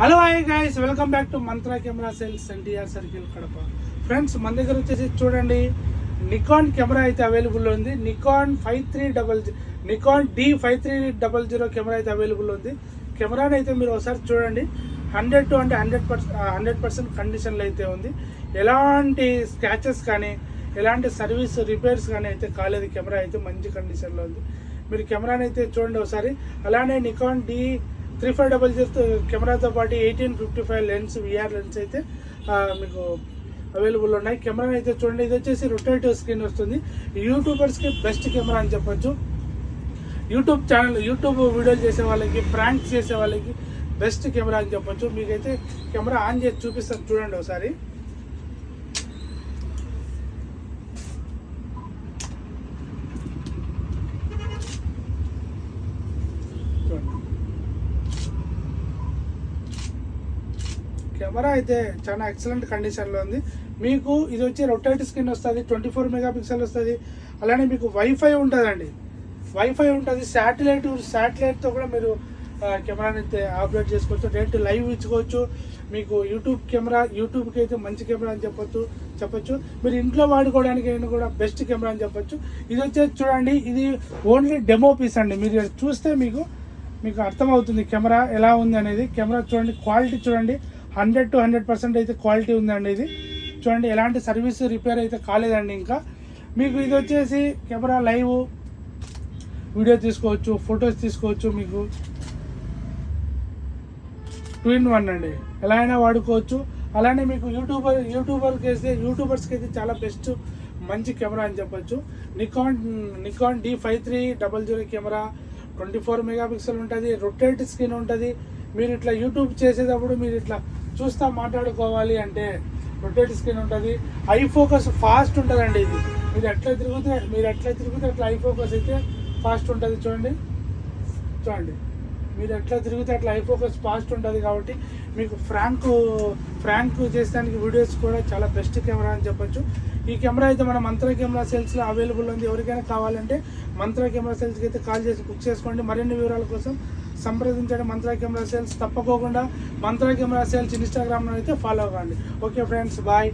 Hello hi guys, welcome back to mantra camera sales NTR circle Kadapa. Friends, మన దగ్గర వచ్చేసి చూడండి నికాన్ కెమెరా అయితే అవైలబుల్ ఉంది. నికాన్ D5300 కెమెరా అయితే అవైలబుల్ ఉంది. కెమెరాని అయితే మీరు ఒకసారి చూడండి. 100% కండిషన్లో అయితే ఉంది. ఎలాంటి స్క్రాచెస్ కానీ ఎలాంటి సర్వీస్ రిపేర్స్ కానీ అయితే కాలేదు. కెమెరా అయితే మంచి కండిషన్లో ఉంది. మీరు కెమెరాని అయితే చూడండి ఒకసారి. అలానే నికాన్ D3500 కెమెరాతో పాటు 1855 లెన్స్ విఆర్ లెన్స్ అయితే మీకు అవైలబుల్ ఉన్నాయి. కెమెరా అయితే చూడండి. ఇది వచ్చేసి రొటేటివ్ స్క్రీన్ వస్తుంది. యూట్యూబర్స్కి బెస్ట్ కెమెరా అని చెప్పొచ్చు. యూట్యూబ్ వీడియోలు చేసే వాళ్ళకి, ప్రాంక్స్ చేసే వాళ్ళకి బెస్ట్ కెమెరా అని చెప్పొచ్చు. మీకైతే కెమెరా ఆన్ చేసి చూపిస్తాను చూడండి ఒకసారి. కెమెరా అయితే చాలా ఎక్సలెంట్ కండిషన్లో ఉంది. మీకు ఇది వచ్చి రొటేట్ స్క్రీన్ వస్తుంది, 24 మెగాపిక్సెల్ వస్తుంది. అలానే మీకు వైఫై ఉంటుందండి. వైఫై ఉంటుంది. శాటిలైట్తో కూడా మీరు కెమెరాని అయితే ఆపరేట్ చేసుకోవచ్చు. డైరెక్ట్ లైవ్ ఇచ్చుకోవచ్చు. మీకు యూట్యూబ్కి అయితే మంచి కెమెరా అని చెప్పొచ్చు. మీరు ఇంట్లో వాడుకోవడానికి కూడా బెస్ట్ కెమెరా అని చెప్పొచ్చు. ఇది వచ్చేసి చూడండి, ఇది ఓన్లీ డెమో పీస్ అండి. మీరు చూస్తే మీకు అర్థమవుతుంది కెమెరా ఎలా ఉంది అనేది. కెమెరా చూడండి, క్వాలిటీ చూడండి, 100% అయితే క్వాలిటీ ఉందండి. ఇది చూడండి, ఎలాంటి సర్వీస్ రిపేర్ అయితే కాలేదండి. ఇంకా మీకు ఇది వచ్చేసి కెమెరా లైవ్ వీడియో తీసుకోవచ్చు, ఫొటోస్ తీసుకోవచ్చు. మీకు 2-in-1 అండి, ఎలా అయినా వాడుకోవచ్చు. అలానే మీకు యూట్యూబర్స్కి అయితే చాలా బెస్ట్ మంచి కెమెరా అని చెప్పొచ్చు. నికాన్ D5300 కెమెరా 24 మెగాపిక్సెల్ ఉంటుంది. రొటేట్ స్క్రీన్ ఉంటుంది. మీరు ఇట్లా యూట్యూబ్ చేసేటప్పుడు మీరు ఇట్లా చూస్తా మాట్లాడుకోవాలి అంటే రొటేట్ స్క్రీన్ ఉంటుంది. ఐ ఫోకస్ ఫాస్ట్ ఉంటుందండి. ఇది మీరు ఎట్లా తిరిగితే అట్లా ఐ ఫోకస్ అయితే ఫాస్ట్ ఉంటుంది. చూడండి మీరు ఎట్లా తిరిగితే అట్లా ఐ ఫోకస్ ఫాస్ట్ ఉంటుంది. కాబట్టి మీకు ఫ్రాంక్ చేసేదానికి వీడియోస్ కూడా చాలా బెస్ట్ కెమెరా అని చెప్పొచ్చు. ఈ కెమెరా అయితే మన మంత్రా కెమెరా సేల్స్లో అవైలబుల్ ఉంది. ఎవరికైనా కావాలంటే మంత్రా కెమెరా సేల్స్కి అయితే కాల్ చేసి బుక్ చేసుకోండి. మరిన్ని వివరాల కోసం సంప్రదించండి మంత్రా కెమెరా సేల్స్. తప్పకోకుండా మంత్రా కెమెరా సేల్స్ ఇన్స్టాగ్రామ్లో అయితే ఫాలో అవ్వండి. Okay friends, bye.